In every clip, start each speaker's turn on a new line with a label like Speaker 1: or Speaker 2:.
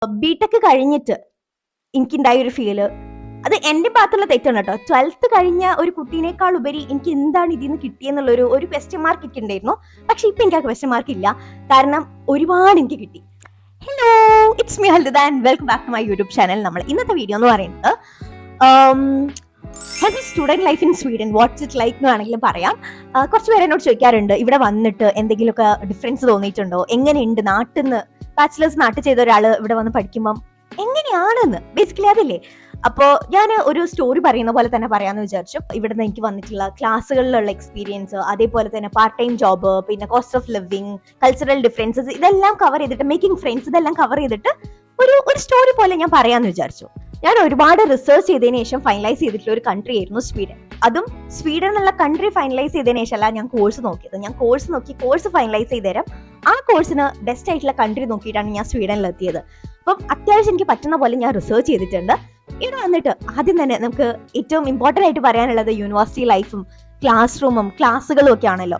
Speaker 1: BTech കഴിഞ്ഞിട്ട് എനിക്കുണ്ടായ ഒരു ഫീല്, അത് എന്റെ ഭാഗത്തുള്ള തെറ്റാണ് കേട്ടോ. 12th കഴിഞ്ഞ ഒരു കുട്ടീനേക്കാൾ ഉപരി എനിക്ക് എന്താണ് ഇതിൽ നിന്ന് കിട്ടിയെന്നുള്ള ഒരു ക്വസ്റ്റ്യൻ മാർക്ക് എനിക്ക് ഉണ്ടായിരുന്നു. പക്ഷെ ഇപ്പൊ എനിക്ക് ആ ക്വസ്റ്റ്യൻ മാർക്ക് ഇല്ല, കാരണം ഒരുപാട് എനിക്ക് കിട്ടി. Hello, it's me Halda and welcome back to my YouTube channel. നമ്മൾ ഇന്നത്തെ വീഡിയോ എന്ന് പറയുന്നത് student life in Sweden, what's it like എന്ന് വേണമെങ്കിലും പറയാം. കുറച്ച് പേര് എന്നോട് ചോദിക്കാറുണ്ട്, ഇവിടെ വന്നിട്ട് എന്തെങ്കിലുമൊക്കെ ഡിഫറൻസ് തോന്നിയിട്ടുണ്ടോ, എങ്ങനെയുണ്ട് നാട്ടിൽ നിന്ന് ബാച്ചിലേഴ്സ് നാട്ടിൽ ചെയ്ത ഒരാൾ ഇവിടെ വന്ന് പഠിക്കുമ്പം എങ്ങനെയാണെന്ന്. ബേസിക്കലി അതില്ലേ. അപ്പോൾ ഞാൻ ഒരു സ്റ്റോറി പറയുന്ന പോലെ തന്നെ പറയാമെന്ന് വിചാരിച്ചു. ഇവിടെ നിന്ന് എനിക്ക് വന്നിട്ടുള്ള ക്ലാസ്സുകളിലുള്ള എക്സ്പീരിയൻസ്, അതേപോലെ തന്നെ പാർട്ട് ടൈം ജോബ്, പിന്നെ cost of living, cultural differences, ഇതെല്ലാം കവർ ചെയ്തിട്ട്, മേക്കിംഗ് ഫ്രണ്ട്സ്, ഇതെല്ലാം കവർ ചെയ്തിട്ട് ഒരു സ്റ്റോറി പോലെ ഞാൻ പറയാമെന്ന് വിചാരിച്ചു. ഞാൻ ഒരുപാട് റിസർച്ച് ചെയ്തതിനു ശേഷം ഫൈനലൈസ് ചെയ്തിട്ടുള്ള ഒരു കൺട്രി ആയിരുന്നു സ്വീഡൻ. അതും സ്വീഡൻ എന്നുള്ള കൺട്രി ഫൈനലൈസ് ചെയ്തതിനു ശേഷം അല്ല ഞാൻ കോഴ്സ് നോക്കിയത്. ഞാൻ കോഴ്സ് നോക്കി കോഴ്സ് ഫൈനലൈസ് ചെയ്ത് തരാം. ആ കോഴ്സിന് ബെസ്റ്റ് ആയിട്ടുള്ള കൺട്രി നോക്കിയിട്ടാണ് ഞാൻ സ്വീഡനിൽ എത്തിയത്. അപ്പം അത്യാവശ്യം എനിക്ക് പറ്റുന്ന പോലെ ഞാൻ റിസർച്ച് ചെയ്തിട്ടുണ്ട്. ഇവിടെ വന്നിട്ട് ആദ്യം തന്നെ നമുക്ക് ഏറ്റവും ഇമ്പോർട്ടൻ്റ് ആയിട്ട് പറയാനുള്ളത് യൂണിവേഴ്സിറ്റി ലൈഫും ക്ലാസ് റൂമും ക്ലാസ്സുകളും ഒക്കെ ആണല്ലോ.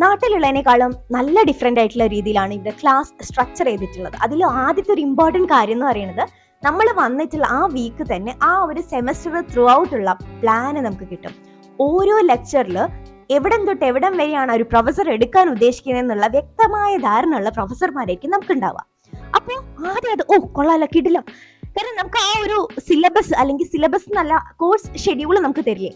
Speaker 1: നാട്ടിലുള്ളതിനേക്കാളും നല്ല ഡിഫറെൻ്റ് ആയിട്ടുള്ള രീതിയിലാണ് ഇവിടെ ക്ലാസ് സ്ട്രക്ചർ ചെയ്തിട്ടുള്ളത്. അതിൽ ആദ്യത്തെ ഒരു ഇമ്പോർട്ടൻറ്റ് കാര്യം എന്ന് പറയുന്നത്, നമ്മൾ വന്നിട്ടുള്ള ആ വീക്ക് തന്നെ ആ ഒരു സെമസ്റ്റർ ത്രൂ ഔട്ടുള്ള പ്ലാന് നമുക്ക് കിട്ടും. ഓരോ ലെക്ചറിൽ എവിടം തൊട്ട് എവിടം വരെയാണ് ഒരു പ്രൊഫസർ എടുക്കാൻ ഉദ്ദേശിക്കുന്നത് എന്നുള്ള വ്യക്തമായ ധാരണയുള്ള പ്രൊഫസർമാരായിരിക്കും നമുക്ക് ഉണ്ടാവുക. അപ്പോൾ ആദ്യം അത് കൊള്ളാലോ, കിടിലം. കാരണം നമുക്ക് ആ ഒരു സിലബസ് അല്ലെങ്കിൽ സിലബസ് എന്നല്ല, കോഴ്സ് ഷെഡ്യൂൾ നമുക്ക് തരില്ലേ,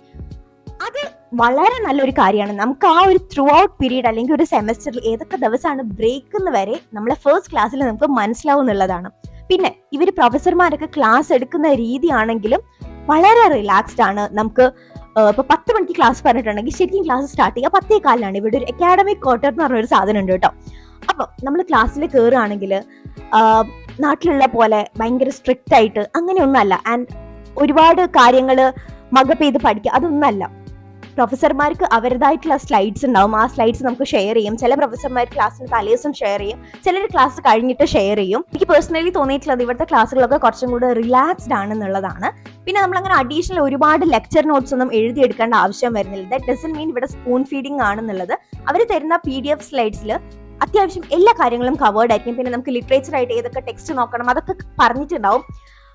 Speaker 1: അത് വളരെ നല്ലൊരു കാര്യമാണ്. നമുക്ക് ആ ഒരു ത്രൂ ഔട്ട് പീരീഡ് അല്ലെങ്കിൽ ഒരു സെമസ്റ്ററിൽ ഏതൊക്കെ ദിവസമാണ് ബ്രേക്ക് എന്ന് വരെ നമ്മളെ ഫസ്റ്റ് ക്ലാസ്സിൽ നമുക്ക് മനസ്സിലാവും എന്നുള്ളതാണ്. പിന്നെ ഇവര് പ്രൊഫസർമാരൊക്കെ ക്ലാസ് എടുക്കുന്ന രീതിയാണെങ്കിലും വളരെ റിലാക്സ്ഡ് ആണ്. നമുക്ക് ഇപ്പൊ 10 മണിക്ക് ക്ലാസ് പറഞ്ഞിട്ടുണ്ടെങ്കിൽ ശരിക്കും ക്ലാസ് സ്റ്റാർട്ട് ചെയ്യുക 10:15. ഇവിടെ ഒരു അക്കാഡമിക് ക്വാർട്ടർ എന്ന് പറഞ്ഞൊരു സാധനം ഉണ്ട് കേട്ടോ. അപ്പൊ നമ്മൾ ക്ലാസ്സിൽ കയറുകയാണെങ്കിൽ നാട്ടിലുള്ള പോലെ ഭയങ്കര സ്ട്രിക്റ്റ് ആയിട്ട് അങ്ങനെയൊന്നല്ല. ആൻഡ് ഒരുപാട് കാര്യങ്ങൾ മകപ്പ് ചെയ്ത് പഠിക്കുക അതൊന്നല്ല. പ്രൊഫസർമാർക്ക് അവരുടേതായിട്ടുള്ള സ്ലൈഡ്സ് ഉണ്ടാവും. ആ സ്ലൈഡ്സ് നമുക്ക് ഷെയർ ചെയ്യും. ചില പ്രൊഫസർമാർ ക്ലാസ്സിന് തലേദിവസം ഷെയർ ചെയ്യും, ചിലർ ക്ലാസ് കഴിഞ്ഞിട്ട് ഷെയർ ചെയ്യും. എനിക്ക് പേഴ്സണലി തോന്നിയിട്ടുള്ളത് ഇവിടുത്തെ ക്ലാസ്സുകളൊക്കെ കുറച്ചും കൂടെ റിലാക്സ്ഡ് ആണെന്നുള്ളതാണ്. പിന്നെ നമ്മളങ്ങനെ അഡീഷണൽ ഒരുപാട് ലെക്ചർ നോട്ട്സ് ഒന്നും എഴുതിയെടുക്കേണ്ട ആവശ്യം വരുന്നില്ല. ദാറ്റ് ഡസന്റ് മീൻ ഇവിടെ സ്പൂൺ ഫീഡിങ് ആണെന്നുള്ളത്. അവർ തരുന്ന PDF സ്ലൈഡ്സിൽ അത്യാവശ്യം എല്ലാ കാര്യങ്ങളും കവേർഡ് ആയിരിക്കും. പിന്നെ നമുക്ക് ലിറ്ററേച്ചർ ആയിട്ട് ഏതൊക്കെ ടെക്സ്റ്റ് നോക്കണം അതൊക്കെ പറഞ്ഞിട്ടുണ്ടാവും.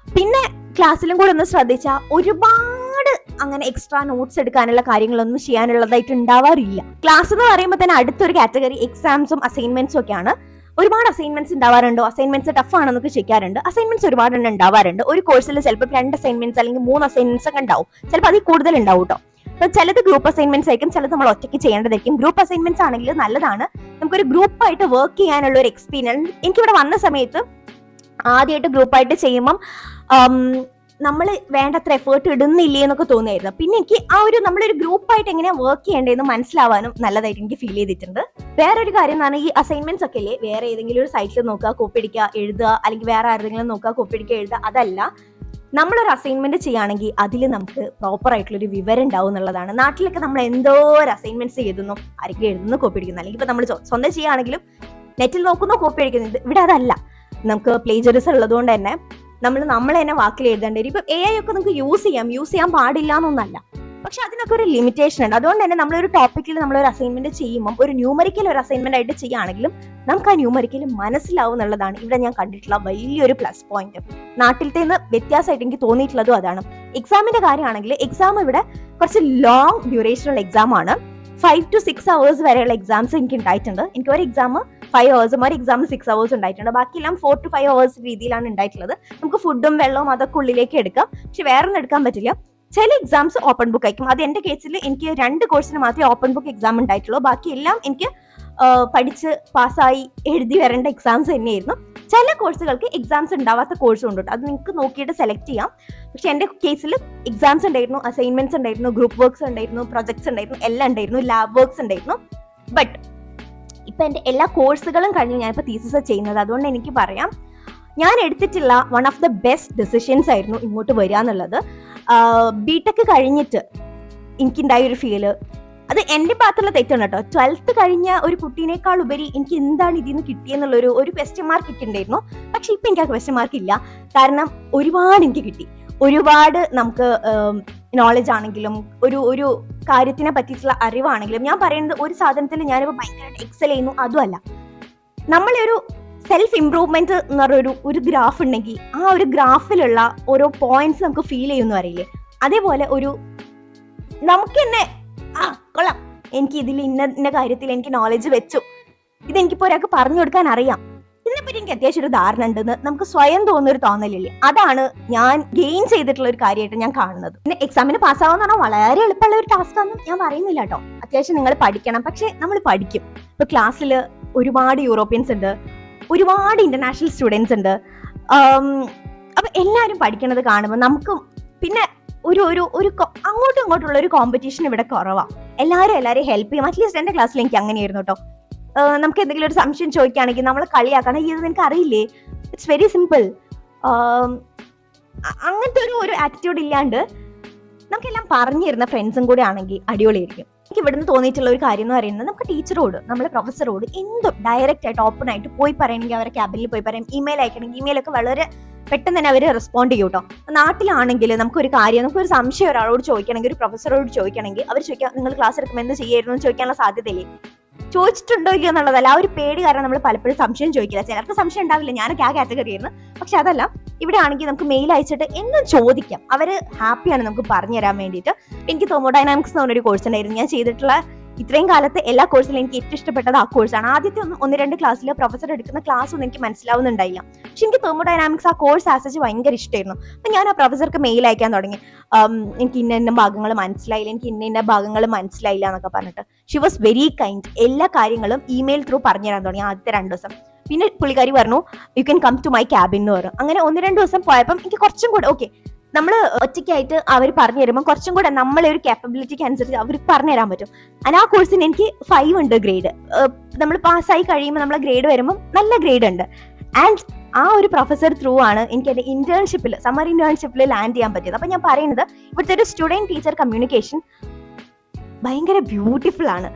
Speaker 1: പിന്നെ ക്ലാസ്സിലും കൂടെ ഒന്ന് ശ്രദ്ധിച്ചാൽ ഒരുപാട് അങ്ങനെ എക്സ്ട്രാ നോട്ട്സ് എടുക്കാനുള്ള കാര്യങ്ങളൊന്നും ചെയ്യാനുള്ളതായിട്ട് ഉണ്ടാവാറില്ല. ക്ലാസ് എന്ന് പറയുമ്പോൾ തന്നെ അടുത്തൊരു കാറ്റഗറി എക്സാംസും അസൈൻമെന്റ്സും ഒക്കെയാണ്. ഒരുപാട് അസൈൻമെന്റ്സ് ഉണ്ടാവാറുണ്ടോ, അസൈൻമെന്റ്സ് ടഫ് ആണെന്നൊക്കെ ചോദിക്കാറുണ്ട്. അസൈൻമെന്റ്സ് ഒരുപാട് ഉണ്ടാവാറുണ്ട്. ഒരു കോഴ്സിൽ ചിലപ്പോൾ 2 അസൈൻമെന്റ്സ് അല്ലെങ്കിൽ 3 അസൈൻമെന്റ്സ് ഒക്കെ ഉണ്ടാവും. ചിലപ്പോൾ അതിൽ കൂടുതൽ ഉണ്ടാവും കേട്ടോ. അപ്പൊ ചിലത് ഗ്രൂപ്പ് അസൈൻമെന്റ്സ് ആയിരിക്കും, ചിലത് നമ്മൾ ഒറ്റയ്ക്ക് ചെയ്യേണ്ടതായിരിക്കും. ഗ്രൂപ്പ് അസൈൻമെന്റ്സ് ആണെങ്കിൽ നല്ലതാണ്, നമുക്കൊരു ഗ്രൂപ്പായിട്ട് വർക്ക് ചെയ്യാനുള്ള ഒരു എക്സ്പീരിയൻസ്. എനിക്കിവിടെ വന്ന സമയത്ത് ആദ്യമായിട്ട് ഗ്രൂപ്പായിട്ട് ചെയ്യുമ്പം നമ്മൾ വേണ്ടത്ര എഫേർട്ട് ഇടുന്നില്ലേ എന്നൊക്കെ തോന്നിയായിരുന്നു. പിന്നെ എനിക്ക് ആ ഒരു നമ്മളൊരു ഗ്രൂപ്പായിട്ട് എങ്ങനെയാ വർക്ക് ചെയ്യേണ്ടതെന്ന് മനസ്സിലാവാനും നല്ലതായിട്ട് എനിക്ക് ഫീൽ ചെയ്തിട്ടുണ്ട്. വേറൊരു കാര്യം എന്ന് പറഞ്ഞാൽ, ഈ അസൈൻമെന്റ്സ് ഒക്കെ അല്ലേ വേറെ ഏതെങ്കിലും ഒരു സൈറ്റിൽ നോക്കുക, കോപ്പി അടിക്കുക, എഴുതുക, അല്ലെങ്കിൽ വേറെ ആരെങ്കിലും നോക്കുക, കോപ്പി അടിക്കുക, എഴുതുക, അതല്ല. നമ്മളൊരു അസൈൻമെന്റ് ചെയ്യുകയാണെങ്കിൽ അതിൽ നമുക്ക് പ്രോപ്പർ ആയിട്ടുള്ളൊരു വിവരം ഉണ്ടാവും എന്നുള്ളതാണ്. നാട്ടിലൊക്കെ നമ്മൾ എന്തോ ഒരു അസൈൻമെന്റ്സ് എഴുതുന്നു, ആരെങ്കിലും എഴുതുന്നു, കോപ്പി അടിക്കുന്നു, അല്ലെങ്കിൽ ഇപ്പൊ നമ്മൾ സ്വന്തം ചെയ്യുകയാണെങ്കിലും നെറ്റിൽ നോക്കുന്നു, കോപ്പി അടിക്കുന്നത്. ഇവിടെ അതല്ല. നമുക്ക് പ്ലേജറിസം ഉള്ളതുകൊണ്ട് തന്നെ നമ്മൾ തന്നെ വാക്കിൽ എഴുതേണ്ടി വരും. ഇപ്പൊ AI ഒക്കെ നമുക്ക് യൂസ് ചെയ്യാൻ പാടില്ല എന്നൊന്നല്ല, പക്ഷെ അതിനൊക്കെ ഒരു ലിമിറ്റേഷൻ ഉണ്ട്. അതുകൊണ്ട് തന്നെ നമ്മളൊരു ടോപ്പിക്കിൽ നമ്മളൊരു അസൈൻമെന്റ് ചെയ്യുമ്പോൾ ഒരു ന്യൂമറിക്കൽ ഒരു അസൈൻമെന്റ് ആയിട്ട് ചെയ്യുകയാണെങ്കിലും നമുക്ക് ആ ന്യൂമറിക്കൽ മനസ്സിലാവും എന്നുള്ളതാണ് ഇവിടെ ഞാൻ കണ്ടിട്ടുള്ള വലിയൊരു പ്ലസ് പോയിന്റ്. നാട്ടിലത്തെ നിന്ന് വ്യത്യാസമായിട്ട് എനിക്ക് തോന്നിയിട്ടുള്ളതും അതാണ്. എക്സാമിന്റെ കാര്യമാണെങ്കിൽ എക്സാം ഇവിടെ കുറച്ച് ലോങ് ഡ്യൂറേഷനുള്ള എക്സാം ആണ്. 5 to 6 hours വരെയുള്ള എക്സാംസ് എനിക്ക് ഉണ്ടായിട്ടുണ്ട്. എനിക്ക് ഒരു എക്സാം 5 hours, ഒരു എക്സാം 6 hours ഉണ്ടായിട്ടുണ്ട്. ബാക്കിയെല്ലാം 4 to 5 hours രീതിയിലാണ് ഉണ്ടായിട്ടുള്ളത്. നമുക്ക് ഫുഡും വെള്ളവും അതൊക്കെ ഉള്ളിലേക്ക് എടുക്കാം, പക്ഷെ വേറെ ഒന്നും എടുക്കാൻ പറ്റില്ല. ചില എക്സാംസ് ഓപ്പൺ ബുക്ക് ആയിരിക്കും. അത് എന്റെ കേസിൽ എനിക്ക് 2 കോഴ്സിന് മാത്രമേ ഓപ്പൺ ബുക്ക് എക്സാം ഉണ്ടായിട്ടുള്ളൂ. ബാക്കി എല്ലാം എനിക്ക് പഠിച്ച് പാസ്സായി എഴുതി വരേണ്ട എക്സാംസ് തന്നെയായിരുന്നു. ചില കോഴ്സുകൾക്ക് എക്സാംസ് ഉണ്ടാവാത്ത കോഴ്സും ഉണ്ട്. അത് നിങ്ങൾക്ക് നോക്കിയിട്ട് സെലക്ട് ചെയ്യാം. പക്ഷെ എന്റെ കേസിൽ എക്സാംസ് ഉണ്ടായിരുന്നു, അസൈൻമെന്റ്സ് ഉണ്ടായിരുന്നു, ഗ്രൂപ്പ് വർക്ക്സ് ഉണ്ടായിരുന്നു, പ്രൊജക്ട്സ് ഉണ്ടായിരുന്നു, എല്ലാം ഉണ്ടായിരുന്നു, ലാബ് വർക്ക്സ് ഉണ്ടായിരുന്നു. ബട്ട് ഇപ്പൊ എന്റെ എല്ലാ കോഴ്സുകളും കഴിഞ്ഞു ഞാനിപ്പോ തീസിസ് ചെയ്യുന്നത്. അതുകൊണ്ട് എനിക്ക് പറയാം, ഞാൻ എടുത്തിട്ടുള്ള one of the best decisions ആയിരുന്നു ഇങ്ങോട്ട് വരിക എന്നുള്ളത്. ബിടെക് കഴിഞ്ഞിട്ട് എനിക്കുണ്ടായ ഒരു ഫീല്, അത് എന്റെ ഭാഗത്തുള്ള തെറ്റാണ് കേട്ടോ. 12th കഴിഞ്ഞ ഒരു കുട്ടീനേക്കാൾ ഉപരി എനിക്ക് എന്താണ് ഇതിൽ നിന്ന് കിട്ടിയെന്നുള്ള ഒരു ക്വസ്റ്റ്യൻ മാർക്ക് ഒക്കെ ഉണ്ടായിരുന്നു. പക്ഷെ ഇപ്പൊ എനിക്ക് ആ ക്വസ്റ്റ്യൻ മാർക്ക് ഇല്ല, കാരണം ഒരുപാട് എനിക്ക് കിട്ടി. ഒരുപാട് നമുക്ക് നോളജ് ആണെങ്കിലും ഒരു കാര്യത്തിനെ പറ്റിയിട്ടുള്ള അറിവാണെങ്കിലും, ഞാൻ പറയുന്നത് ഒരു സാധനത്തിൽ ഞാനിപ്പോൾ ഭയങ്കരമായിട്ട് എക്സൽ ചെയ്യുന്നു അതുമല്ല. നമ്മളൊരു സെൽഫ് ഇംപ്രൂവ്മെന്റ് എന്ന് പറഞ്ഞ ഒരു ഗ്രാഫ് ഉണ്ടെങ്കിൽ ആ ഒരു ഗ്രാഫിലുള്ള ഓരോ പോയിന്റ്സ് നമുക്ക് ഫീൽ ചെയ്യുമെന്ന് അറിയില്ലേ, അതേപോലെ ഒരു നമുക്ക് തന്നെ കൊള്ളാം, എനിക്ക് ഇതിൽ ഇന്ന കാര്യത്തിൽ എനിക്ക് നോളജ് വെച്ചു, ഇതെനിക്കിപ്പോ ഒരാൾക്ക് പറഞ്ഞു കൊടുക്കാൻ അറിയാം, ഇതിനെപ്പറ്റി എനിക്ക് അത്യാവശ്യം ഒരു ധാരണ ഉണ്ടെന്ന് നമുക്ക് സ്വയം തോന്നുന്ന ഒരു തോന്നലില്ലേ, അതാണ് ഞാൻ ഗെയിൻ ചെയ്തിട്ടുള്ള ഒരു കാര്യമായിട്ട് ഞാൻ കാണുന്നത്. പിന്നെ എക്സാമിന് പാസ്സാവാന്ന് പറഞ്ഞാൽ വളരെ എളുപ്പമുള്ള ഒരു ടാസ്ക് ആണെന്ന് ഞാൻ പറയുന്നില്ല കേട്ടോ. അത്യാവശ്യം നിങ്ങൾ പഠിക്കണം, പക്ഷെ നമ്മൾ പഠിക്കും. ഇപ്പൊ ക്ലാസ്സിൽ ഒരുപാട് യൂറോപ്യൻസ് ഉണ്ട്, ഒരുപാട് ഇന്റർനാഷണൽ സ്റ്റുഡൻസ് ഉണ്ട്. അപ്പൊ എല്ലാവരും പഠിക്കണത് കാണുമ്പോൾ നമുക്കും പിന്നെ ഒരു അങ്ങോട്ടും ഇങ്ങോട്ടുള്ള ഒരു കോമ്പറ്റീഷൻ ഇവിടെ കുറവാണ്. എല്ലാവരും ഹെൽപ്പ് ചെയ്യും. അറ്റ്ലീസ്റ്റ് എന്റെ ക്ലാസ്സിൽ എനിക്ക് അങ്ങനെയായിരുന്നു കേട്ടോ. നമുക്ക് എന്തെങ്കിലും ഒരു സംശയം ചോദിക്കുകയാണെങ്കിൽ നമ്മളെ കളിയാക്കണം, ഇത് നിനക്ക് അറിയില്ലേ, ഇറ്റ്സ് വെരി സിമ്പിൾ. അങ്ങനത്തെ ഒരു ആറ്റിറ്റ്യൂഡ് ഇല്ലാണ്ട് നമുക്കെല്ലാം പറഞ്ഞു തരുന്ന ഫ്രണ്ട്സും കൂടെ ആണെങ്കിൽ അടിപൊളിയായിരിക്കും. എനിക്ക് ഇവിടുന്ന് തോന്നിയിട്ടുള്ള ഒരു കാര്യം എന്ന് പറയുന്നത്, നമുക്ക് ടീച്ചറോട് നമ്മളെ പ്രൊഫസറോട് എന്തും ഡയറക്റ്റ് ആയിട്ട് ഓപ്പൺ ആയിട്ട് പോയി പറയണമെങ്കിൽ അവരെ ക്യാബിനിൽ പോയി പറയാം. ഇമെയിൽ അയക്കണമെങ്കിൽ ഇമെയിലൊക്കെ വളരെ പെട്ടെന്ന് തന്നെ അവർ റെസ്പോണ്ട് ചെയ്യും കേട്ടോ. നാട്ടിലാണെങ്കിൽ നമുക്കൊരു കാര്യം, നമുക്കൊരു സംശയം ഒരാളോട് ചോദിക്കണമെങ്കിൽ, ഒരു പ്രൊഫസറോട് ചോദിക്കണമെങ്കിൽ അവർ ചോദിക്കാം നിങ്ങൾ ക്ലാസ് എടുക്കുമ്പോൾ എന്ത് ചെയ്യായിരുന്നു ചോദിക്കാനുള്ള സാധ്യതയില്ലേ. ചോദിച്ചിട്ടുണ്ടോ ഇല്ലയോ എന്നുള്ളതല്ല, ആ ഒരു പേടി കാരണം നമ്മൾ പലപ്പോഴും സംശയം ചോദിക്കില്ല. ചിലർക്ക് സംശയം ഉണ്ടാവില്ല, ഞാനൊക്കെ ആ കാറ്റഗറി ആയിരുന്നു. പക്ഷെ അതല്ല, ഇവിടെ ആണെങ്കിൽ നമുക്ക് മെയിൽ അയച്ചിട്ട് എന്നും ചോദിക്കാം, അവര് ഹാപ്പിയാണ് നമുക്ക് പറഞ്ഞു തരാൻ വേണ്ടിയിട്ട്. എനിക്ക് തെർമോഡൈനാമിക്സ് എന്ന് പറഞ്ഞൊരു കോഴ്സ് ഉണ്ടായിരുന്നു. ഞാൻ ചെയ്തിട്ടുള്ള ഇത്രയും കാലത്തെ എല്ലാ കോഴ്സിലും എനിക്ക് ഏറ്റവും ഇഷ്ടപ്പെട്ടത് ആ കോഴ്സാണ്. ആദ്യത്തെ 1-2 ക്ലാസ്സിൽ പ്രൊഫസർ എടുക്കുന്ന ക്ലാസ് ഒന്നും എനിക്ക് മനസ്സിലാവുന്നുണ്ടായില്ല. പക്ഷെ എനിക്ക് തെർമോഡൈനാമിക്സ് ആ കോഴ്സ് ആസച്ച് ഭയങ്കര ഇഷ്ടമായിരുന്നു. അപ്പൊ ഞാൻ ആ പ്രൊഫസർക്ക് മെയിൽ അയക്കാൻ തുടങ്ങി, എനിക്ക് ഇന്ന ഭാഗങ്ങൾ മനസ്സിലായില്ല, എനിക്ക് ഇന്ന ഭാഗങ്ങൾ മനസ്സിലായില്ല എന്നൊക്കെ പറഞ്ഞിട്ട്. She was very kind. എല്ലാ കാര്യങ്ങളും ഇമെയിൽ ത്രൂ പറഞ്ഞു തരാൻ തുടങ്ങി ആദ്യത്തെ 2 ദിവസം. പിന്നെ പുള്ളിക്കാരി പറഞ്ഞു you can come to my cabin എന്ന് പറഞ്ഞു. അങ്ങനെ 1-2 ദിവസം പോയപ്പം എനിക്ക് കുറച്ചും കൂടെ ഓക്കെ, നമ്മൾ ഒറ്റയ്ക്കായിട്ട് അവർ പറഞ്ഞു തരുമ്പോൾ കുറച്ചും കൂടെ നമ്മളെ ഒരു കാപ്പബിലിറ്റിക്ക് അനുസരിച്ച് അവർ പറഞ്ഞു തരാൻ പറ്റും. ആ കോഴ്സിന് എനിക്ക് 5 ഉണ്ട് ഗ്രേഡ്. നമ്മൾ പാസ്സായി കഴിയുമ്പോൾ നമ്മളെ ഗ്രേഡ് വരുമ്പോൾ നല്ല ഗ്രേഡ് ഉണ്ട്. ആൻഡ് ആ ഒരു പ്രൊഫസർ ത്രൂ ആണ് എനിക്ക് എന്റെ ഇന്റേൺഷിപ്പിൽ, സമ്മർ ഇന്റേൺഷിപ്പിൽ ലാൻഡ് ചെയ്യാൻ പറ്റിയത്. അപ്പൊ ഞാൻ പറയുന്നത്, ഇവിടുത്തെ ഒരു സ്റ്റുഡന്റ് ടീച്ചർ കമ്മ്യൂണിക്കേഷൻ ഭയങ്കര ബ്യൂട്ടിഫുൾ ആണ്.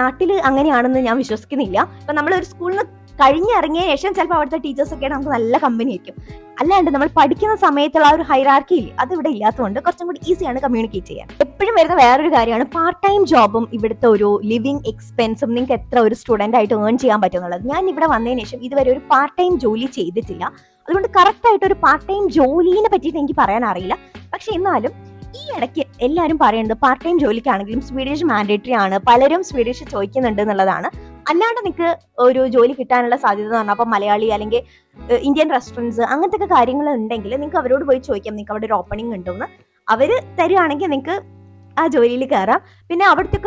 Speaker 1: നാട്ടിൽ അങ്ങനെയാണെന്ന് ഞാൻ വിശ്വസിക്കുന്നില്ല. ഇപ്പൊ നമ്മളൊരു സ്കൂളിൽ നിന്ന് കഴിഞ്ഞിറങ്ങിയ ശേഷം ചിലപ്പോൾ അവിടുത്തെ ടീച്ചേഴ്സൊക്കെ നമുക്ക് നല്ല കമ്പനി ആയിരിക്കും. അല്ലാണ്ട് നമ്മൾ പഠിക്കുന്ന സമയത്തുള്ള ആ ഒരു ഹൈറാർക്കി ഇല്ലേ, അത് ഇവിടെ ഇല്ലാത്തതുകൊണ്ട് കുറച്ചും കൂടി ഈസിയാണ് കമ്മ്യൂണിക്കേറ്റ് ചെയ്യാൻ. എപ്പോഴും വരുന്ന വേറൊരു കാര്യമാണ് പാർട്ട് ടൈം ജോബും ഇവിടുത്തെ ഒരു ലിവിങ് എക്സ്പെൻസും നിങ്ങൾക്ക് എത്ര ഒരു സ്റ്റുഡന്റ് ആയിട്ട് ഏൺ ചെയ്യാൻ പറ്റും എന്നുള്ളത്. ഞാൻ ഇവിടെ വന്നതിന് ശേഷം ഇതുവരെ ഒരു പാർട്ട് ടൈം ജോലി ചെയ്തിട്ടില്ല. അതുകൊണ്ട് കറക്റ്റ് ആയിട്ട് ഒരു പാർട്ട് ടൈം ജോലിനെ പറ്റിയിട്ട് എനിക്ക് പറയാൻ അറിയില്ല. പക്ഷെ എന്നാലും ഈ ഇടയ്ക്ക് എല്ലാവരും പറയുന്നത് പാർട്ട് ടൈം ജോലിക്കാണെങ്കിലും സ്വീഡിഷ് മാൻഡേറ്ററി ആണ്, പലരും സ്വീഡിഷ് ചോദിക്കുന്നുണ്ട് എന്നുള്ളതാണ്. അല്ലാണ്ട് നിങ്ങൾക്ക് ഒരു ജോലി കിട്ടാനുള്ള സാധ്യത എന്ന് പറഞ്ഞാൽ, അപ്പം മലയാളി അല്ലെങ്കിൽ ഇന്ത്യൻ റെസ്റ്റോറൻറ്റ്സ് അങ്ങനത്തെ ഒക്കെ കാര്യങ്ങൾ ഉണ്ടെങ്കിൽ നിങ്ങൾക്ക് അവരോട് പോയി ചോദിക്കാം, നിങ്ങൾക്ക് അവിടെ ഒരു ഓപ്പണിംഗ് ഉണ്ടോന്ന്. അവർ തരുവാണെങ്കിൽ നിങ്ങൾക്ക് ആ ജോലിയിൽ കയറാം. പിന്നെ അവിടുത്തെ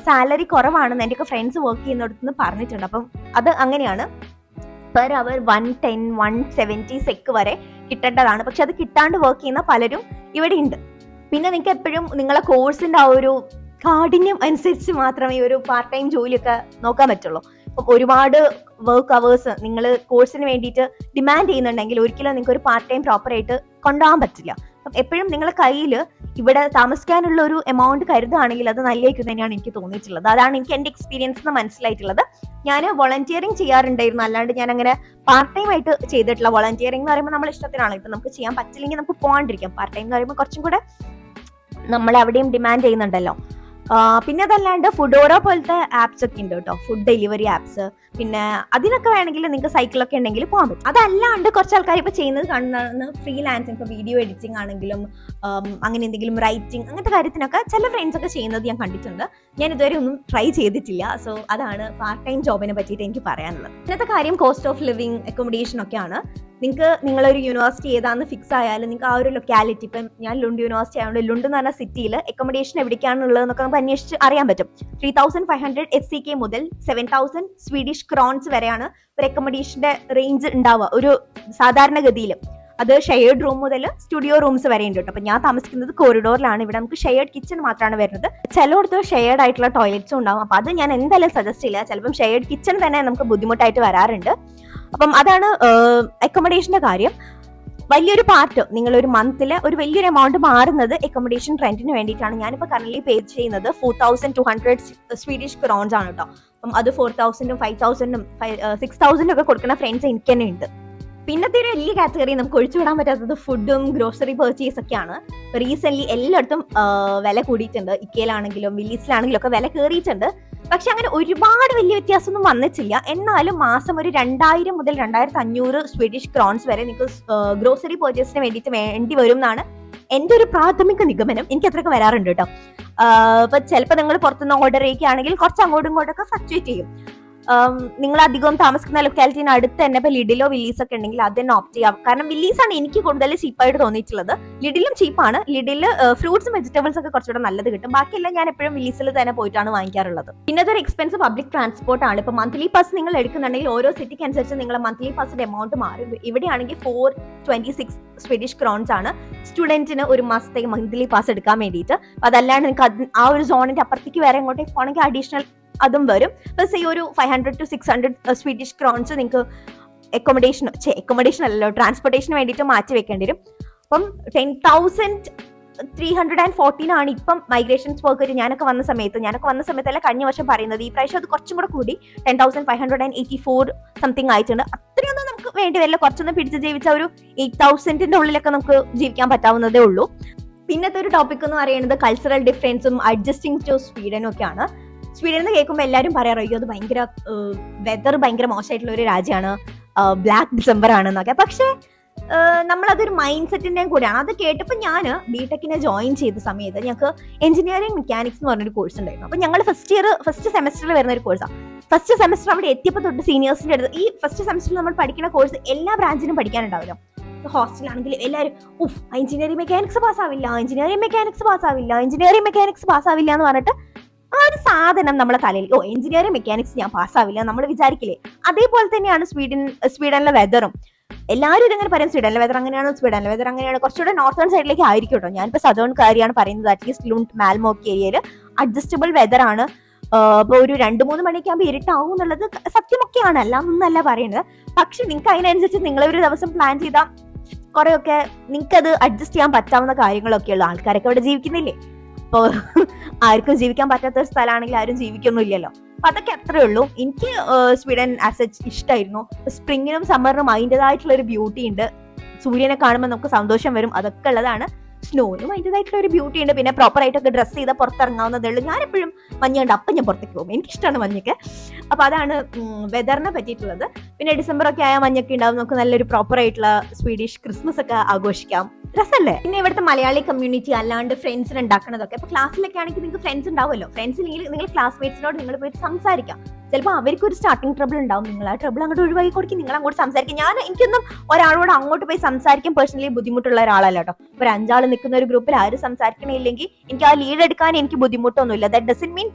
Speaker 1: സാലറി കുറവാണെന്ന് എൻ്റെ ഫ്രണ്ട്സ് വർക്ക് ചെയ്യുന്നിടത്തുനിന്ന് പറഞ്ഞിട്ടുണ്ട്. അപ്പം അത് അങ്ങനെയാണ്, പെർ അവർ 110, 170 സെക്ക് വരെ കിട്ടേണ്ടതാണ്. പക്ഷെ അത് കിട്ടാണ്ട് വർക്ക് ചെയ്യുന്ന പലരും ഇവിടെ ഉണ്ട്. പിന്നെ നിങ്ങൾക്ക് എപ്പോഴും നിങ്ങളെ കോഴ്സിന്റെ ആ ഒരു കാഠിന്യം അനുസരിച്ച് മാത്രമേ ഒരു പാർട്ട് ടൈം ജോലിയൊക്കെ നോക്കാൻ പറ്റുള്ളൂ. ഇപ്പം ഒരുപാട് വർക്ക് അവേഴ്സ് നിങ്ങൾ കോഴ്സിന് വേണ്ടിയിട്ട് ഡിമാൻഡ് ചെയ്യുന്നുണ്ടെങ്കിൽ ഒരിക്കലും നിങ്ങൾക്ക് ഒരു പാർട്ട് ടൈം പ്രോപ്പർ ആയിട്ട് കൊണ്ടുപോകാൻ പറ്റില്ല. അപ്പം എപ്പോഴും നിങ്ങളുടെ കയ്യിൽ ഇവിടെ താമസിക്കാനുള്ള ഒരു എമൗണ്ട് കരുതുകയാണെങ്കിൽ അത് നല്ലതായിരിക്കും തന്നെയാണ് എനിക്ക് തോന്നിയിട്ടുള്ളത്. അതാണ് എനിക്ക് എൻ്റെ എക്സ്പീരിയൻസ് നിന്ന് മനസ്സിലായിട്ടുള്ളത്. ഞാൻ വോളണ്ടിയറിങ് ചെയ്യാറുണ്ടായിരുന്നു, അല്ലാണ്ട് ഞാൻ അങ്ങനെ പാർട്ട് ടൈം ആയിട്ട് ചെയ്തിട്ടില്ല. വോളണ്ടിയറിംഗ് എന്ന് പറയുമ്പോൾ നമ്മൾ ഇഷ്ടത്തിനാണ്. ഇപ്പം നമുക്ക് ചെയ്യാൻ പറ്റില്ലെങ്കിൽ നമുക്ക് പോകാണ്ടിരിക്കാം. പാർട്ട് ടൈം എന്ന് പറയുമ്പോൾ കുറച്ചും കൂടെ നമ്മൾ എവിടെയും ഡിമാൻഡ് ചെയ്യുന്നുണ്ടല്ലോ. പിന്നെ അതല്ലാണ്ട് ഫുഡോറോ പോലത്തെ ആപ്സ് ഒക്കെ ഉണ്ട് കേട്ടോ, ഫുഡ് ഡെലിവറി ആപ്സ്. പിന്നെ അതിനൊക്കെ വേണമെങ്കിൽ നിങ്ങൾക്ക് സൈക്കിളൊക്കെ ഉണ്ടെങ്കിൽ പോകാൻ പറ്റും. അതല്ലാണ്ട് കുറച്ച് ആൾക്കാർ ഇപ്പോൾ ചെയ്യുന്നത് കാണുന്നതാണ് ഫ്രീലാൻസിങ്. ഇപ്പോൾ വീഡിയോ എഡിറ്റിംഗ് ആണെങ്കിലും അങ്ങനെ എന്തെങ്കിലും റൈറ്റിംഗ് അങ്ങനത്തെ കാര്യത്തിനൊക്കെ ചില ഫ്രണ്ട്സ് ഒക്കെ ചെയ്യുന്നത് ഞാൻ കണ്ടിട്ടുണ്ട്. ഞാൻ ഇതുവരെ ഒന്നും ട്രൈ ചെയ്തിട്ടില്ല. സോ അതാണ് പാർട്ട് ടൈം ജോബിനെ പറ്റിയിട്ട് എനിക്ക് പറയാനുള്ളത്. ഇന്നത്തെ കാര്യം കോസ്റ്റ് ഓഫ് ലിവിങ്, അക്കോമഡേഷൻ ഒക്കെയാണ്. നിങ്ങൾക്ക് നിങ്ങളൊരു യൂണിവേഴ്സിറ്റി ഏതാണെന്ന് ഫിക്സ് ആയാലും നിങ്ങൾക്ക് ആ ഒരു ലൊക്കാലിറ്റി, ഇപ്പം ഞാൻ ലുണ്ട് യൂണിവേഴ്സിറ്റി ആയതുകൊണ്ട് ലുണ്ട് എന്ന് പറഞ്ഞ സിറ്റിയിൽ അക്കോമഡേഷൻ എവിടേക്കാണുള്ളതെന്നൊക്കെ നമുക്ക് അന്വേഷിച്ച് അറിയാൻ പറ്റും. 3500 SEK മുതൽ 7000 സ്വീഡിഷ് ക്രോൺസ് വരെയാണ് ഒരു അക്കോമഡേഷന്റെ റേഞ്ച് ഉണ്ടാവുക ഒരു സാധാരണഗതിയിൽ. അത് ഷെയർഡ് റൂം മുതൽ സ്റ്റുഡിയോ റൂംസ് വരെ ഉണ്ട് കേട്ടോ. അപ്പൊ ഞാൻ താമസിക്കുന്നത് കോറിഡോറിലാണ്. ഇവിടെ നമുക്ക് ഷെയർഡ് കിച്ചൺ മാത്രമാണ് വരുന്നത്. ചിലയിടത്ത് ഷെയർഡ് ആയിട്ടുള്ള ടോയ്ലറ്റ്സും ഉണ്ടാവും. അപ്പൊ അത് ഞാൻ എന്തായാലും സജസ്റ്റ് ചെയ്യില്ല. ചിലപ്പം ഷെയർഡ് കിച്ചൺ തന്നെ നമുക്ക് ബുദ്ധിമുട്ടായിട്ട് വരാറുണ്ട്. അപ്പം അതാണ് അക്കോമഡേഷന്റെ കാര്യം. വലിയൊരു പാർട്ട് നിങ്ങളൊരു മന്തില് ഒരു വലിയൊരു എമൗണ്ട് മാറുന്നത് അക്കോമഡേഷൻ റെന്റിന് വേണ്ടിയിട്ടാണ്. ഞാനിപ്പോൾ കറന്റ് പേ ചെയ്യുന്നത് 4200 സ്വീഡിഷ് ക്രോൺസ് ആണ് കേട്ടോ. അപ്പം അത് 4000, 5000, 6000 ഒക്കെ കൊടുക്കുന്ന ഫ്രണ്ട്സ് എനിക്ക് തന്നെ ഉണ്ട്. പിന്നത്തെ ഒരു വലിയ കാറ്റഗറി നമുക്ക് ഒഴിച്ചുവിടാൻ പറ്റാത്തത് ഫുഡും ഗ്രോസറി പർച്ചേസ് ഒക്കെയാണ്. റീസെന്റ് എല്ലായിടത്തും വില കൂടിയിട്ടുണ്ട്. ഇക്കയിലാണെങ്കിലും വില്ലീസിലാണെങ്കിലും ഒക്കെ വില കയറിയിട്ടുണ്ട്. പക്ഷെ അങ്ങനെ ഒരുപാട് വലിയ വ്യത്യാസമൊന്നും വന്നിട്ടില്ല. എന്നാലും മാസം ഒരു 2000 മുതൽ 2500 സ്വീഡിഷ് ക്രോൺസ് വരെ നിങ്ങൾക്ക് ഗ്രോസറി പർച്ചേസിന് വേണ്ടി വരും എന്നാണ് എന്റെ ഒരു പ്രാഥമിക നിഗമനം. എനിക്ക് അത്രയൊക്കെ വരാറുണ്ട് കേട്ടോ. ഇപ്പൊ ചിലപ്പോൾ നിങ്ങൾ പുറത്തുനിന്ന് ഓർഡർ ചെയ്യുകയാണെങ്കിൽ കുറച്ച് അങ്ങോട്ടും ഇങ്ങോട്ടൊക്കെ ഫ്ലക്ച്വേറ്റ് ചെയ്യും. നിങ്ങൾ അധികം താമസിക്കുന്ന ലൊക്കാലിറ്റിന് അടുത്ത് തന്നെ ഇപ്പൊ ലിഡിലോ വില്ലീസ് ഒക്കെ ഉണ്ടെങ്കിൽ അത് തന്നെ ഓപ്റ്റ് ചെയ്യാം. കാരണം വില്ലീസ് ആണ് എനിക്ക് കൂടുതൽ ചീപ്പായിട്ട് തോന്നിയിട്ടുള്ളത്. ലിഡിലും ചീപ്പാണ്. ലിഡില് ഫ്രൂട്ട്സും വെജിറ്റബിൾസ് ഒക്കെ കുറച്ചുകൂടെ നല്ലത് കിട്ടും. ബാക്കിയെല്ലാം ഞാൻ എപ്പോഴും വില്ലീസിൽ തന്നെ പോയിട്ടാണ് വാങ്ങിക്കാറുള്ളത്. പിന്നത്തെ ഒരു എക്സ്പെൻസ് പബ്ലിക് ട്രാൻസ്പോർട്ട് ആണ്. ഇപ്പൊ മന്ത്ലി പാസ് നിങ്ങൾ എടുക്കുന്നുണ്ടെങ്കിൽ ഓരോ സിറ്റിക്ക് അനുസരിച്ച് നിങ്ങളെ മന്ത്ലി പാസിന്റെ എമൗണ്ട് മാറും. ഇവിടെയാണെങ്കിൽ 426 സ്വീഡിഷ് ക്രോൺസ് ആണ് സ്റ്റുഡന്റിന് ഒരു മാസത്തേക്ക് മന്ത്ലി പാസ് എടുക്കാൻ വേണ്ടിയിട്ട്. അതല്ലാണ്ട് നിങ്ങൾക്ക് ആ ഒരു സോണിന്റെ അപ്പുറത്തേക്ക് വേറെ എങ്ങോട്ടേക്ക് പോകണമെങ്കിൽ അഡീഷണൽ അതും വരും. പ്ലസ് ഈ ഒരു 500 to 600 സ്വീഡിഷ് ക്രോൺസ് നിങ്ങൾക്ക് അക്കോമഡേഷൻ അല്ലല്ലോ, ട്രാൻസ്പോർട്ടേഷന് വേണ്ടിയിട്ട് മാറ്റി വെക്കേണ്ടി വരും. അപ്പം 10,314 ആണ് ഇപ്പം മൈഗ്രേഷൻസ് വർക്കർ ഞാനൊക്കെ വന്ന സമയത്തല്ല കഴിഞ്ഞ വർഷം പറയുന്നത്. ഈ പ്രാവശ്യം അത് കുറച്ചും കൂടെ കൂടി 10,584 സംതിങ് ആയിട്ടുണ്ട്. അത്രയൊന്നും നമുക്ക് വേണ്ടി വരില്ല. കുറച്ചൊന്നും പിടിച്ച് ജീവിച്ച ഒരു 8,000 ഉള്ളിലൊക്കെ നമുക്ക് ജീവിക്കാൻ പറ്റാവുന്നതേ ഉള്ളൂ. പിന്നത്തെ ഒരു ടോപ്പിക് എന്ന് പറയുന്നത് കൾച്ചറൽ ഡിഫറൻസും അഡ്ജസ്റ്റിംഗ് ടു സ്വീഡനും ഒക്കെയാണ്. സ്വീഡൻ എന്ന് കേൾക്കുമ്പോൾ എല്ലാവരും പറയാറോ അത് ഭയങ്കര വെതർ ഭയങ്കര മോശമായിട്ടുള്ള ഒരു രാജ്യമാണ്, ബ്ലാക്ക് ഡിസംബർ ആണെന്നൊക്കെ. പക്ഷെ നമ്മളതൊരു മൈൻഡ് സെറ്റിന്റെയും കൂടെയാണ്. അത് കേട്ടപ്പോൾ ഞാൻ ബിടെക്കിനെ ജോയിൻ ചെയ്ത സമയത്ത് ഞങ്ങൾക്ക് എഞ്ചിനീയറിംഗ് മെക്കാനിക്സ് എന്ന് പറഞ്ഞൊരു കോഴ്സ് ഉണ്ടായിരുന്നു. അപ്പൊ ഞങ്ങൾ ഫസ്റ്റ് സെമസ്റ്ററിൽ വരുന്ന ഒരു കോഴ്സാണ്. ഫസ്റ്റ് സെമസ്റ്റർ അവിടെ എത്തിയപ്പോൾ തൊട്ട് സീനിയേഴ്സിന്റെ അടുത്ത് ഈ ഫസ്റ്റ് സെമസ്റ്ററിൽ നമ്മൾ പഠിക്കുന്ന കോഴ്സ് എല്ലാ ബ്രാഞ്ചിനും പഠിക്കാനുണ്ടാവില്ല. ഹോസ്റ്റലാണെങ്കിൽ എല്ലാവരും എഞ്ചിനീയറിംഗ് മെക്കാനിക്സ് പാസ്സാവില്ല എന്ന് പറഞ്ഞിട്ട് ആ ഒരു സാധനം നമ്മളെ തലയിൽ എഞ്ചിനീയറിംഗ് മെക്കാനിക്സ് ഞാൻ പാസ്സാവില്ല നമ്മൾ വിചാരിക്കില്ലേ. അതേപോലെ തന്നെയാണ് സ്വീഡനിലെ വെതറും. എല്ലാവരും ഇതങ്ങനെ പറയും സ്വീഡനിലെ വെതർ അങ്ങനെയാണ്. കുറച്ചുകൂടെ നോർത്തേൺ സൈഡിലേക്ക് ആയിരിക്കും കേട്ടോ. ഞാനിപ്പോ സദേൺ കാര്യമാണ് പറയുന്നത്. അറ്റ്ലീസ്റ്റ് ലുണ്ട് മാൽമോക്ക് ഏരിയയിൽ അഡ്ജസ്റ്റബിൾ വെതർ ആണ്. ഇപ്പൊ ഒരു 2-3 മണിയൊക്കെ ആകുമ്പോൾ ഇരുട്ടാവും എന്നുള്ളത് സത്യമൊക്കെയാണ്, എല്ലാം ഒന്നല്ല പറയുന്നത്. പക്ഷെ നിങ്ങൾക്ക് അതിനനുസരിച്ച് നിങ്ങളൊരു ദിവസം പ്ലാൻ ചെയ്താൽ കുറെയൊക്കെ നിങ്ങൾക്ക് അത് അഡ്ജസ്റ്റ് ചെയ്യാൻ പറ്റാവുന്ന കാര്യങ്ങളൊക്കെയുള്ള ആൾക്കാരൊക്കെ ഇവിടെ ജീവിക്കുന്നില്ലേ. അപ്പോൾ ആർക്കും ജീവിക്കാൻ പറ്റാത്ത ഒരു സ്ഥലമാണെങ്കിൽ ആരും ജീവിക്കൊന്നുമില്ലല്ലോ. അപ്പൊ അതൊക്കെ അത്രേ ഉള്ളൂ. എനിക്ക് സ്വീഡൻ ആസ് സച്ച് ഇഷ്ടമായിരുന്നു. സ്പ്രിങ്ങിനും സമ്മറിനും അതിൻ്റെതായിട്ടുള്ള ഒരു ബ്യൂട്ടി ഉണ്ട്. സൂര്യനെ കാണുമ്പോൾ നമുക്ക് സന്തോഷം വരും, അതൊക്കെ ഉള്ളതാണ്. സ്നോയിലും അതിൻ്റെതായിട്ടുള്ള ഒരു ബ്യൂട്ടി ഉണ്ട്. പിന്നെ പ്രോപ്പർ ആയിട്ടൊക്കെ ഡ്രസ്സ് ചെയ്താൽ പുറത്തിറങ്ങാവുന്നതേ ഉള്ളൂ. ഞാൻ എപ്പോഴും മഞ്ഞ കണ്ട് അപ്പം ഞാൻ പുറത്തേക്ക് പോകും. എനിക്കിഷ്ടമാണ് മഞ്ഞൊക്കെ. അപ്പൊ അതാണ് വെതറിനെ പറ്റിയിട്ടുള്ളത്. പിന്നെ ഡിസംബർ ഒക്കെ ആയാൽ മഞ്ഞൊക്കെ ഉണ്ടാവും. നമുക്ക് നല്ലൊരു പ്രോപ്പർ ആയിട്ടുള്ള സ്വീഡിഷ് ക്രിസ്മസ് ഒക്കെ ആഘോഷിക്കാം. രസമല്ലേ? പിന്നെ ഇവിടുത്തെ മലയാളി കമ്മ്യൂണിറ്റി അല്ലാണ്ട് ഫ്രണ്ട്സിന് ഉണ്ടാക്കുന്നതൊക്കെ. ഇപ്പൊ ക്ലാസ്സിലൊക്കെ ആണെങ്കിൽ നിങ്ങൾക്ക് ഫ്രണ്ട്സ് ഉണ്ടാവുമല്ലോ. ഫ്രണ്ട്സ് ഇല്ലെങ്കിൽ നിങ്ങൾ ക്ലാസ്മേറ്റ്സിനോട് നിങ്ങൾ പോയിട്ട് സംസാരിക്കാം. ചിലപ്പോൾ അവർക്ക് ഒരു സ്റ്റാർട്ടിങ് ട്രബിൾ ഉണ്ടാവും. നിങ്ങൾ ആ ട്രബിൾ അങ്ങോട്ട് ഒഴിവാക്കി കൊടുക്കും, നിങ്ങൾ അങ്ങോട്ട് സംസാരിക്കും. എനിക്കൊന്നും ഒരാളോട് അങ്ങോട്ട് പോയി സംസാരിക്കാൻ പേഴ്സണലി ബുദ്ധിമുട്ടുള്ള ഒരാളല്ല കേട്ടോ. ഒരു 5 ആൾ നിൽക്കുന്ന ഒരു ഗ്രൂപ്പിൽ ആരും സംസാരിക്കണില്ലെങ്കിൽ എനിക്ക് ആ ലീഡ് എടുക്കാൻ എനിക്ക് ബുദ്ധിമുട്ടൊന്നുമില്ല. ദാറ്റ് ഡസന്റ് മീൻ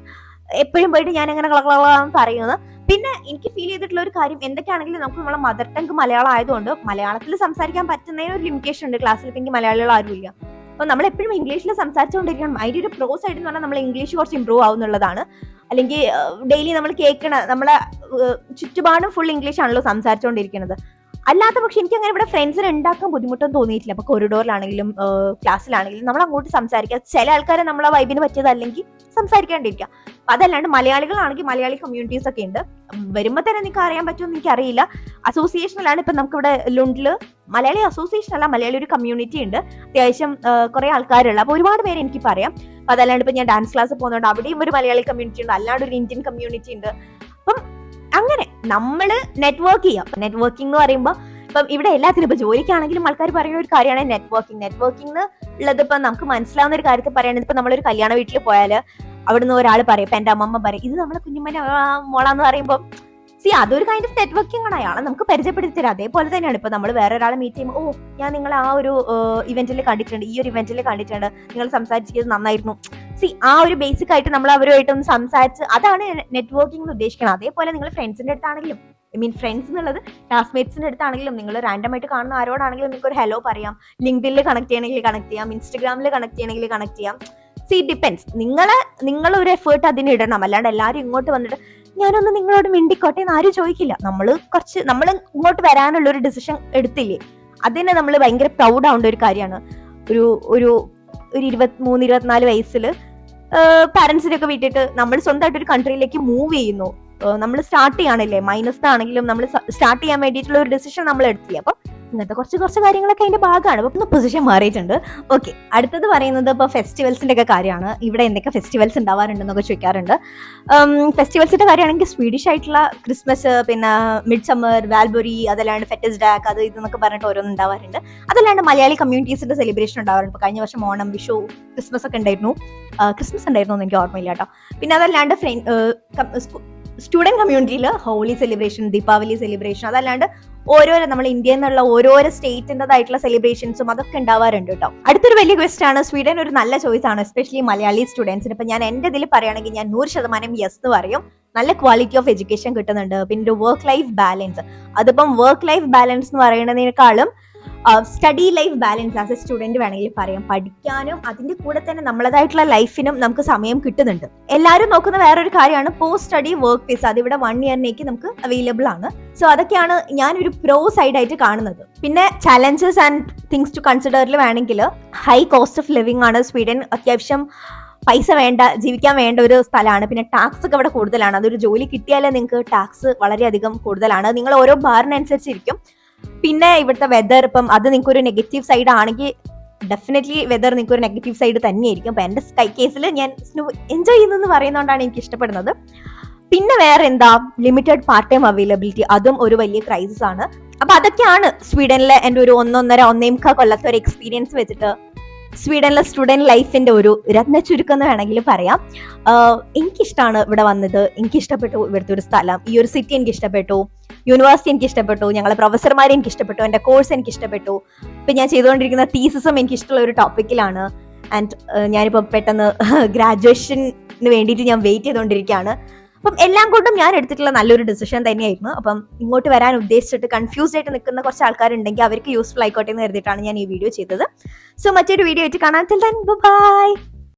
Speaker 1: എപ്പോഴും പോയിട്ട് ഞാൻ അങ്ങനെ കളകളാന്ന് പറയുന്നത്. പിന്നെ എനിക്ക് ഫീൽ ചെയ്തിട്ടുള്ള ഒരു കാര്യം, എന്തൊക്കെയാണെങ്കിലും നമുക്ക് നമ്മളെ മദർ ടങ് മലയാളം ആയതുകൊണ്ട് മലയാളത്തിൽ സംസാരിക്കാൻ പറ്റുന്നതിന് ഒരു ലിമിറ്റേഷൻ ഉണ്ട്. ക്ലാസ്സിൽ ഇപ്പം മലയാളികൾ ആരുമില്ല. അപ്പൊ നമ്മൾ എപ്പോഴും ഇംഗ്ലീഷിൽ സംസാരിച്ചുകൊണ്ടിരിക്കണം. അതിന്റെ ഒരു പ്രോ സൈഡ് എന്ന് പറഞ്ഞാൽ നമ്മൾ ഇംഗ്ലീഷ് കുറച്ച് ഇമ്പ്രൂവ് ആവുന്നുള്ളതാണ്. അല്ലെങ്കിൽ ഡെയിലി നമ്മൾ കേൾക്കണ നമ്മളെ ചുറ്റുപാടും ഫുൾ ഇംഗ്ലീഷ് ആണല്ലോ സംസാരിച്ചുകൊണ്ടിരിക്കുന്നത്. അല്ലാത്ത പക്ഷെ എനിക്ക് അങ്ങനെ ഇവിടെ ഫ്രണ്ട്സിനെ ഉണ്ടാക്കാൻ ബുദ്ധിമുട്ടൊന്നും തോന്നിയിട്ടില്ല. അപ്പൊ കൊറിഡോറിലാണെങ്കിലും ക്ലാസ്സിലാണെങ്കിലും നമ്മൾ അങ്ങോട്ട് സംസാരിക്കാം. ചില ആൾക്കാരെ നമ്മളെ വൈബിന് പറ്റിയത് അല്ലെങ്കിൽ സംസാരിക്കാണ്ടിരിക്കാം. അപ്പൊ അതല്ലാണ്ട് മലയാളികളാണെങ്കിൽ മലയാളി കമ്മ്യൂണിറ്റീസ് ഒക്കെ ഉണ്ട്. വരുമ്പോൾ തന്നെ നിങ്ങൾക്ക് അറിയാൻ പറ്റുമെന്ന് എനിക്കറിയില്ല. അസോസിയേഷനിലാണ് ഇപ്പൊ നമുക്കിവിടെ ലുണ്ടില് മലയാളി അസോസിയേഷൻ അല്ല, മലയാളി ഒരു കമ്മ്യൂണിറ്റി ഉണ്ട്. അത്യാവശ്യം കുറെ ആൾക്കാരുള്ള. അപ്പൊ ഒരുപാട് പേര് എനിക്ക് പറയാം. അപ്പൊ അതല്ലാണ്ട് ഇപ്പൊ ഞാൻ ഡാൻസ് ക്ലാസ് പോകുന്നുണ്ട്, അവിടെയും ഒരു മലയാളി കമ്മ്യൂണിറ്റി ഉണ്ട്, അല്ലാണ്ട് ഒരു ഇന്ത്യൻ കമ്മ്യൂണിറ്റി ഉണ്ട്. അപ്പം അങ്ങനെ നമ്മള് നെറ്റ്വർക്ക് ചെയ്യാം. നെറ്റ്വർക്കിംഗ് എന്ന് പറയുമ്പോൾ ഇപ്പം ഇവിടെ എല്ലാത്തിനും ഇപ്പൊ ജോലിക്കാണെങ്കിലും ആൾക്കാർ പറയുന്ന ഒരു കാര്യമാണ് നെറ്റ്വർക്കിംഗ് ഉള്ളത്. ഇപ്പൊ നമുക്ക് മനസ്സിലാവുന്ന ഒരു കാര്യത്തിൽ പറയുന്നത്, ഇപ്പൊ നമ്മളൊരു കല്യാണ വീട്ടിൽ പോയാല് അവിടുന്ന് ഒരാൾ പറയും, ഇപ്പൊ എന്റെ അമ്മമ്മ പറയും, ഇത് നമ്മളെ കുഞ്ഞുമ്മനെ മോളാന്ന് പറയുമ്പോൾ അതൊരു കൈൻഡ് ഓഫ് നെറ്റ്വർക്കിംഗ് ആണ്. അയാളെ നമുക്ക് പരിചയപ്പെടുത്തി തരാം. അതേപോലെ തന്നെയാണ് ഇപ്പൊ നമ്മൾ വേറെ ഒരാളെ മീറ്റ് ചെയ്യുമ്പോൾ, ഞാൻ നിങ്ങൾ ആ ഒരു ഇവന്റിൽ കണ്ടിട്ടുണ്ട്, ഈ ഒരു ഇവന്റിൽ കണ്ടിട്ടുണ്ട്, നിങ്ങൾ സംസാരിച്ചത് നന്നായിരുന്നു. ആ ഒരു ബേസിക് ആയിട്ട് നമ്മൾ അവരുമായിട്ടൊന്ന് സംസാരിച്ച്, അതാണ് നെറ്റ്വർക്കിംഗ് എന്ന് ഉദ്ദേശിക്കുന്നത്. അതേപോലെ നിങ്ങൾ ഫ്രണ്ട്സിന്റെ അടുത്താണെങ്കിലും, ഫ്രണ്ട്സ് എന്നുള്ളത് ക്ലാസ്മേറ്റ്സിന്റെ അടുത്താണെങ്കിലും, നിങ്ങൾ റാൻഡം ആയിട്ട് കാണുന്ന ആരോടാണെങ്കിലും നിങ്ങൾക്ക് ഒരു ഹലോ പറയാം. ലിങ്ക്ഡിനിൽ കണക്ട് ചെയ്യണമെങ്കിൽ കണക്ട് ചെയ്യാം, ഇൻസ്റ്റഗ്രാമിൽ കണക്ട് ചെയ്യണമെങ്കിൽ കണക്ട് ചെയ്യാം. ഡിപ്പെൻസ്. നിങ്ങൾ ഒരു എഫേർട്ട് അതിന് ഇടണം. അല്ലാണ്ട് എല്ലാവരും ഇങ്ങോട്ട് വന്നിട്ട് ഞാനൊന്ന് നിങ്ങളോട് മിണ്ടിക്കോട്ടെ എന്ന് ആരും ചോദിക്കില്ല. നമ്മൾ ഇങ്ങോട്ട് വരാനുള്ള ഒരു ഡിസിഷൻ എടുത്തില്ലേ, അതിനെ നമ്മൾ ഭയങ്കര പ്രൗഡ് ആവേണ്ട ഒരു കാര്യമാണ്. ഒരു 23-24 വയസ്സിൽ പാരന്റ്സിനൊക്കെ വിട്ടിട്ട് നമ്മൾ സ്വന്തമായിട്ട് ഒരു കൺട്രിയിലേക്ക് മൂവ് ചെയ്യുന്നു. നമ്മൾ സ്റ്റാർട്ട് ചെയ്യാണല്ലേ, മൈനസ് ആണെങ്കിലും നമ്മൾ സ്റ്റാർട്ട് ചെയ്യാൻ വേണ്ടിയിട്ടുള്ള ഒരു ഡിസിഷൻ നമ്മൾ എടുത്തില്ല. അപ്പൊ ഇങ്ങനത്തെ കുറച്ച് കാര്യങ്ങളൊക്കെ അതിന്റെ ഭാഗമാണ്. അപ്പൊ പൊസിഷൻ മാറിയിട്ടുണ്ട്. ഓക്കെ, അടുത്തത് പറയുന്നത് ഇപ്പോൾ ഫെസ്റ്റിവൽസിന്റെ ഒക്കെ കാര്യമാണ്. ഇവിടെ എന്തൊക്കെ ഫെസ്റ്റിവൽസ് ഉണ്ടാവാറുണ്ടെന്നൊക്കെ ചോദിക്കാറുണ്ട്. ഫെസ്റ്റിവൽസിന്റെ കാര്യമാണെങ്കിൽ സ്വീഡിഷ് ആയിട്ടുള്ള ക്രിസ്മസ്, പിന്നെ മിഡ് സമ്മർ, വാൽബൊരി, അതല്ലാണ്ട് ഫെറ്റസ് ഡാക്ക്, അത് ഇതെന്നൊക്കെ പറഞ്ഞിട്ട് ഓരോന്നും ഉണ്ടാവാറുണ്ട്. അതല്ലാണ്ട് മലയാളി കമ്മ്യൂണിറ്റീസിന്റെ സെലിബ്രേഷൻ ഉണ്ടാവാറുണ്ട്. ഇപ്പോൾ കഴിഞ്ഞ വർഷം ഓണം, വിഷു, ക്രിസ്മസ് ഒക്കെ ഉണ്ടായിരുന്നു. ക്രിസ്മസ് ഉണ്ടായിരുന്നു എന്ന് എനിക്ക് ഓർമ്മയില്ല കേട്ടോ. പിന്നെ അതല്ലാണ്ട് സ്റ്റുഡന്റ് കമ്മ്യൂണിറ്റിയിൽ ഹോളി സെലിബ്രേഷൻ, ദീപാവലി സെലിബ്രേഷൻ, അതല്ലാണ്ട് ഓരോരോ നമ്മൾ ഇന്ത്യയിൽ നിന്നുള്ള ഓരോരോ സ്റ്റേറ്റിൻ്റെതായിട്ടുള്ള സെലിബ്രേഷൻസും അതൊക്കെ ഉണ്ടാവാറുണ്ട് കേട്ടോ. അടുത്തൊരു വലിയ ക്വസ്റ്റ്യൻ ആണ്. സ്വീഡൻ ഒരു നല്ല ചോയ്സ് ആണ്, എസ്പെഷ്യലി മലയാളി സ്റ്റുഡൻസിന്. ഇപ്പൊ ഞാൻ എന്റെ ഇതിൽ പറയുകയാണെങ്കിൽ ഞാൻ 100% യെസ് എന്ന് പറയും. നല്ല ക്വാളിറ്റി ഓഫ് എഡ്യൂക്കേഷൻ കിട്ടുന്നുണ്ട്. പിന്നെ ഒരു വർക്ക് ലൈഫ് ബാലൻസ്, അതിപ്പം വർക്ക് ലൈഫ് ബാലൻസ് എന്ന് പറയുന്നതിനേക്കാളും study life balance as a student വേണമെങ്കിൽ പറയാം. പഠിക്കാനും അതിന്റെ കൂടെ തന്നെ നമ്മളതായിട്ടുള്ള ലൈഫിനും നമുക്ക് സമയം കിട്ടുന്നുണ്ട്. എല്ലാവരും നോക്കുന്ന വേറൊരു കാര്യമാണ് പോസ്റ്റ് സ്റ്റഡി വർക്ക് വിസ. അതിവിടെ 1 ഇയറിനേക്ക് നമുക്ക് അവൈലബിൾ ആണ്. സോ അതൊക്കെയാണ് ഞാനൊരു പ്രോ സൈഡ് ആയിട്ട് കാണുന്നത്. പിന്നെ ചാലഞ്ചസ് ആൻഡ് തിങ്സ് ടു കൺസിഡറിൽ വേണമെങ്കിൽ ഹൈ കോസ്റ്റ് ഓഫ് ലിവിംഗ് ആണ് സ്വീഡൻ. അത്യാവശ്യം പൈസ വേണ്ട, ജീവിക്കാൻ വേണ്ട ഒരു സ്ഥലമാണ്. പിന്നെ ടാക്സ് ഒക്കെ ഇവിടെ കൂടുതലാണ്. അതൊരു ജോലി കിട്ടിയാലേ നിങ്ങൾക്ക് ടാക്സ് വളരെയധികം കൂടുതലാണ്. നിങ്ങൾ ഓരോ ബാറിനനുസരിച്ചിരിക്കും. പിന്നെ ഇവിടുത്തെ വെതർ, ഇപ്പം അത് നിങ്ങൾക്ക് ഒരു നെഗറ്റീവ് സൈഡ് ആണെങ്കിൽ ഡെഫിനറ്റ്ലി വെതർ നിങ്ങൾക്ക് ഒരു നെഗറ്റീവ് സൈഡ് തന്നെയായിരിക്കും. അപ്പൊ എന്റെ സ്കൈ കേസിൽ ഞാൻ സ്നോ എൻജോയ് ചെയ്യുന്നെന്ന് പറയുന്നതുകൊണ്ടാണ് എനിക്ക് ഇഷ്ടപ്പെടുന്നത്. പിന്നെ വേറെ എന്താ, ലിമിറ്റഡ് പാർട്ട് ടൈം അവൈലബിലിറ്റി, അതും ഒരു വലിയ ക്രൈസിസ് ആണ്. അപ്പൊ അതൊക്കെയാണ് സ്വീഡനിലെ എന്റെ ഒരു 1.5 കൊല്ലത്തെ ഒരു എക്സ്പീരിയൻസ് വെച്ചിട്ട് സ്വീഡനിലെ സ്റ്റുഡന്റ് ലൈഫിന്റെ ഒരു രത്ന ചുരുക്കം എന്ന് വേണമെങ്കിൽ പറയാം. എനിക്കിഷ്ടമാണ് ഇവിടെ വന്നത്. എനിക്ക് ഇഷ്ടപ്പെട്ടു ഇവിടുത്തെ ഒരു സ്ഥലം, ഈ ഒരു സിറ്റി എനിക്ക് ഇഷ്ടപ്പെട്ടു, യൂണിവേഴ്സിറ്റി എനിക്ക് ഇഷ്ടപ്പെട്ടു, ഞങ്ങളെ പ്രൊഫസർമാരെ എനിക്ക് ഇഷ്ടപ്പെട്ടു, എന്റെ കോഴ്സ് എനിക്ക് ഇഷ്ടപ്പെട്ടു. ഇപ്പൊ ഞാൻ ചെയ്തുകൊണ്ടിരിക്കുന്ന തീസിസും എനിക്ക് ഇഷ്ടമുള്ള ഒരു ടോപ്പിക്കിലാണ്. ആൻഡ് ഞാനിപ്പോ പെട്ടെന്ന് ഗ്രാജുവേഷന് വേണ്ടിയിട്ട് ഞാൻ വെയിറ്റ് ചെയ്തുകൊണ്ടിരിക്കുകയാണ്. അപ്പം എല്ലാം കൊണ്ടും ഞാൻ എടുത്തിട്ടുള്ള നല്ലൊരു ഡിസിഷൻ തന്നെയായിരുന്നു. അപ്പം ഇങ്ങോട്ട് വരാൻ ഉദ്ദേശിച്ചിട്ട് കൺഫ്യൂസ്ഡ് ആയിട്ട് നിൽക്കുന്ന കുറച്ച് ആൾക്കാരുണ്ടെങ്കിൽ അവർക്ക് യൂസ്ഫുൾ ആയിക്കോട്ടെ എന്ന് കരുതിയിട്ടാണ് ഞാൻ ഈ വീഡിയോ ചെയ്തത്. സോ മറ്റൊരു വീഡിയോ ആയിട്ട് കാണാം. Till then bye.